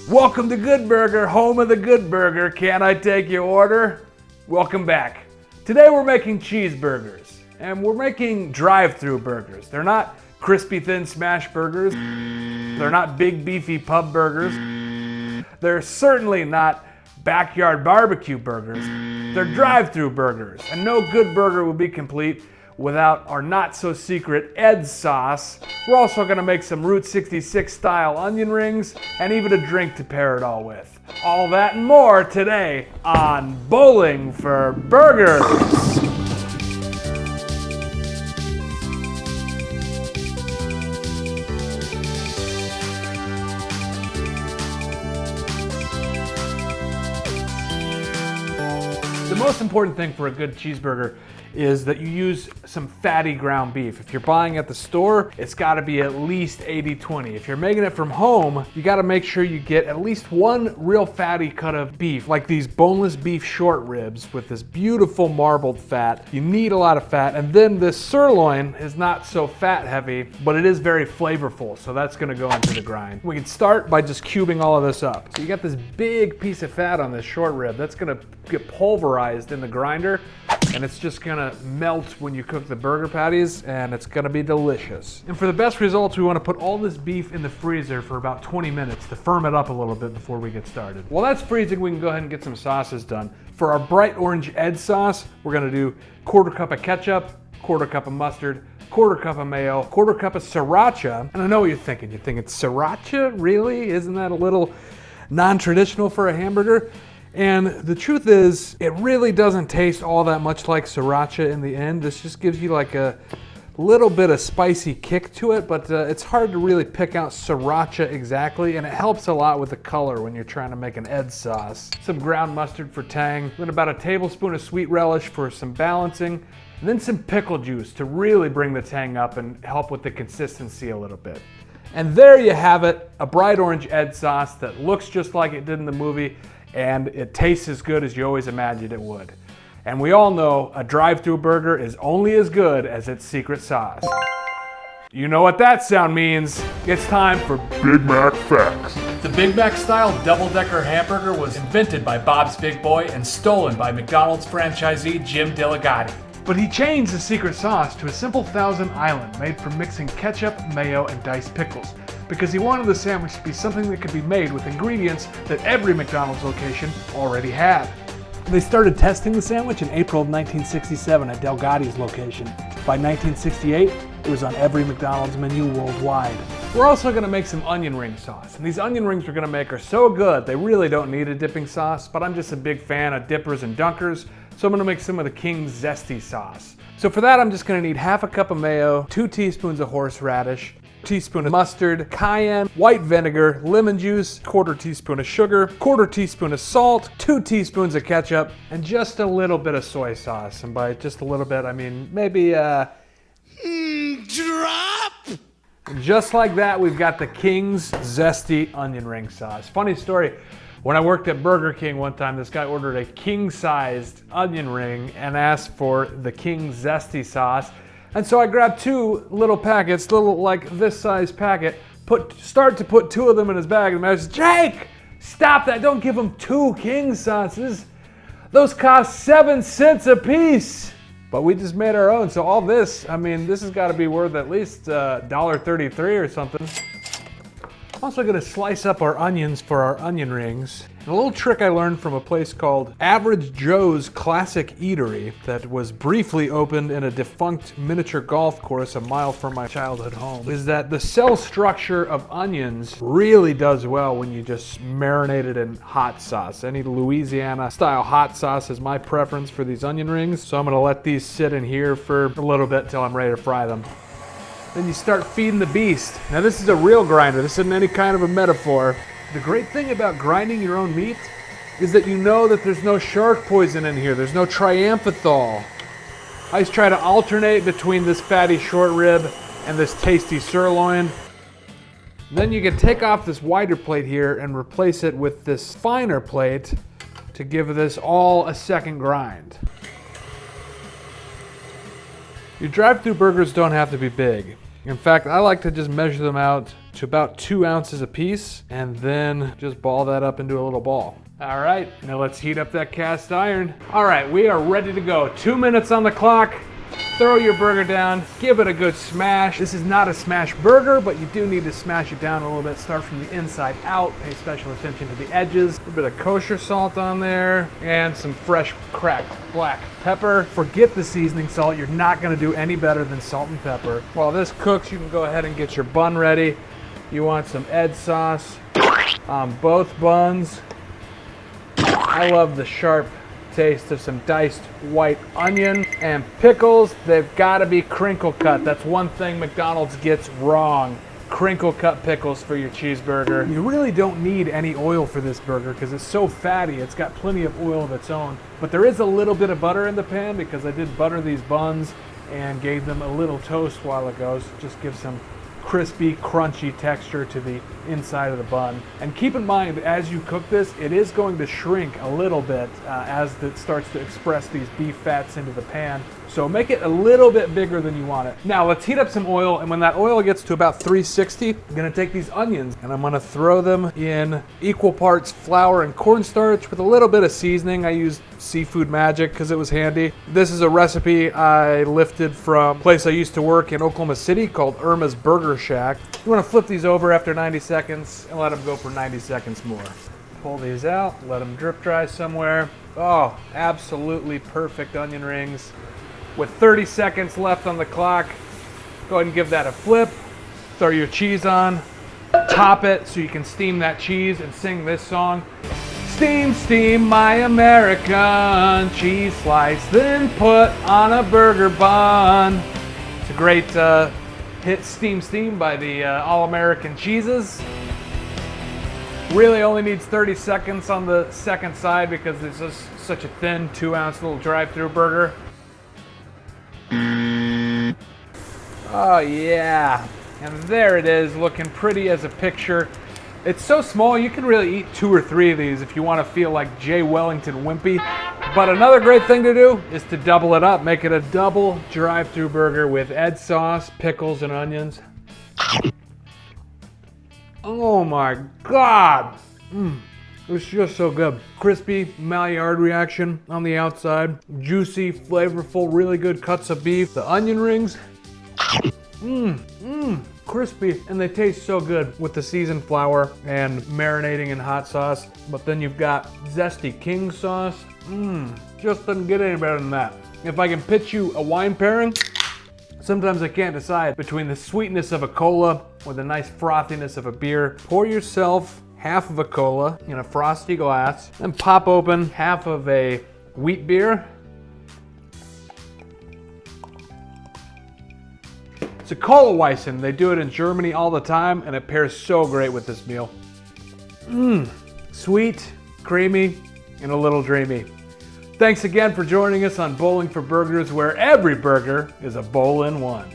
Welcome to Good Burger, home of the Good Burger. Can I take your order? Welcome back. Today we're making cheeseburgers, and we're making drive-thru burgers. They're not crispy thin smash burgers. They're not big beefy pub burgers. They're certainly not backyard barbecue burgers. They're drive-thru burgers, and no good burger would be complete without our not-so-secret Ed sauce. We're also gonna make some Route 66 style onion rings and even a drink to pair it all with. All that and more today on Bowling for Burgers. The most important thing for a good cheeseburger is that you use some fatty ground beef. If you're buying at the store, it's gotta be at least 80-20. If you're making it from home, you gotta make sure you get at least one real fatty cut of beef, like these boneless beef short ribs with this beautiful marbled fat. You need a lot of fat, and then this sirloin is not so fat heavy, but it is very flavorful, so that's gonna go into the grind. We can start by just cubing all of this up. So you got this big piece of fat on this short rib. That's gonna get pulverized in the grinder, and it's just gonna melt when you cook the burger patties, and it's gonna be delicious. And for the best results, we wanna put all this beef in the freezer for about 20 minutes to firm it up a little bit before we get started. While that's freezing, we can go ahead and get some sauces done. For our bright orange Ed sauce, we're gonna do 1/4 cup of ketchup, 1/4 cup of mustard, 1/4 cup of mayo, 1/4 cup of sriracha. And I know what you're thinking. You're thinking, sriracha? Really? Isn't that a little non-traditional for a hamburger? And the truth is, it really doesn't taste all that much like sriracha in the end. This just gives you like a little bit of spicy kick to it, but it's hard to really pick out sriracha exactly, and it helps a lot with the color when you're trying to make an Ed sauce. Some ground mustard for tang, then about a tablespoon of sweet relish for some balancing, and then some pickle juice to really bring the tang up and help with the consistency a little bit. And there you have it, a bright orange Ed sauce that looks just like it did in the movie, and it tastes as good as you always imagined it would. And we all know a drive-thru burger is only as good as its secret sauce. You know what that sound means. It's time for Big Mac Facts. The Big Mac style double-decker hamburger was invented by Bob's Big Boy and stolen by McDonald's franchisee Jim DeLaGotti. But he changed the secret sauce to a simple Thousand Island made from mixing ketchup, mayo, and diced pickles, because he wanted the sandwich to be something that could be made with ingredients that every McDonald's location already had. They started testing the sandwich in April of 1967 at DelGotti's location. By 1968, it was on every McDonald's menu worldwide. We're also gonna make some onion ring sauce, and these onion rings we're gonna make are so good, they really don't need a dipping sauce, but I'm just a big fan of dippers and dunkers, so I'm gonna make some of the King's Zesty sauce. So for that, I'm just gonna need 1/2 cup of mayo, 2 teaspoons of horseradish, teaspoon of mustard, cayenne, white vinegar, lemon juice, 1/4 teaspoon of sugar, 1/4 teaspoon of salt, 2 teaspoons of ketchup, and just a little bit of soy sauce. And by just a little bit, I mean maybe drop. Just like that, we've got the King's Zesty onion ring sauce. Funny story. When I worked at Burger King one time, this guy ordered a king-sized onion ring and asked for the King's Zesty sauce. And so I grabbed 2 little packets, little like this size packet, start to put 2 of them in his bag, and I was, Jake, stop that, don't give him 2 king sauces. Those cost 7 cents a piece. But we just made our own, so all this, I mean, this has gotta be worth at least $1.33 or something. I'm also gonna slice up our onions for our onion rings. And a little trick I learned from a place called Average Joe's Classic Eatery that was briefly opened in a defunct miniature golf course a mile from my childhood home is that the cell structure of onions really does well when you just marinate it in hot sauce. Any Louisiana style hot sauce is my preference for these onion rings, so I'm gonna let these sit in here for a little bit till I'm ready to fry them. Then you start feeding the beast. Now this is a real grinder, this isn't any kind of a metaphor. The great thing about grinding your own meat is that you know that there's no shark poison in here, there's no triamphethol. I just try to alternate between this fatty short rib and this tasty sirloin. Then you can take off this wider plate here and replace it with this finer plate to give this all a second grind. Your drive-thru burgers don't have to be big. In fact, I like to just measure them out to about 2 ounces a piece and then just ball that up into a little ball. All right, now let's heat up that cast iron. All right, we are ready to go. 2 minutes on the clock. Throw your burger down, give it a good smash. This is not a smash burger, but you do need to smash it down a little bit. Start from the inside out, pay special attention to the edges. A bit of kosher salt on there, and some fresh cracked black pepper. Forget the seasoning salt, you're not gonna do any better than salt and pepper. While this cooks, you can go ahead and get your bun ready. You want some Ed sauce on both buns. I love the sharp taste of some diced white onion and pickles. They've got to be crinkle cut. That's one thing McDonald's gets wrong. Crinkle cut pickles for your cheeseburger. You really don't need any oil for this burger because it's so fatty. It's got plenty of oil of its own. But there is a little bit of butter in the pan because I did butter these buns and gave them a little toast while ago. So just give some crispy, crunchy texture to the inside of the bun. And keep in mind, as you cook this, it is going to shrink a little bit as it starts to express these beef fats into the pan. So make it a little bit bigger than you want it. Now let's heat up some oil, and when that oil gets to about 360, I'm gonna take these onions and I'm gonna throw them in equal parts flour and cornstarch with a little bit of seasoning. I used Seafood Magic because it was handy. This is a recipe I lifted from a place I used to work in Oklahoma City called Irma's Burger Shack. You wanna flip these over after 90 seconds and let them go for 90 seconds more. Pull these out, let them drip dry somewhere. Oh, absolutely perfect onion rings. With 30 seconds left on the clock, go ahead and give that a flip. Throw your cheese on, top it so you can steam that cheese and sing this song. Steam, steam my American cheese slice, then put on a burger bun. It's a great hit, Steam, Steam by the All-American Cheeses. Really only needs 30 seconds on the second side because this is such a thin 2-ounce little drive-thru burger. Oh yeah, and there it is, looking pretty as a picture. It's so small you can really eat 2 or 3 of these if you want to feel like Jay Wellington Wimpy. But another great thing to do is to double it up. Make it a double drive-thru burger with Ed sauce, pickles, and onions. Oh my God! It's just so good. Crispy Maillard reaction on the outside. Juicy, flavorful, really good cuts of beef. The onion rings. Crispy, and they taste so good with the seasoned flour and marinating in hot sauce. But then you've got Zesty King sauce. Just doesn't get any better than that. If I can pitch you a wine pairing, sometimes I can't decide between the sweetness of a cola or the nice frothiness of a beer. Pour yourself half of a cola in a frosty glass and pop open half of a wheat beer. It's a Colaweizen. They do it in Germany all the time, and it pairs so great with this meal. Sweet, creamy, and a little dreamy. Thanks again for joining us on Bowling for Burgers, where every burger is a bowl in one.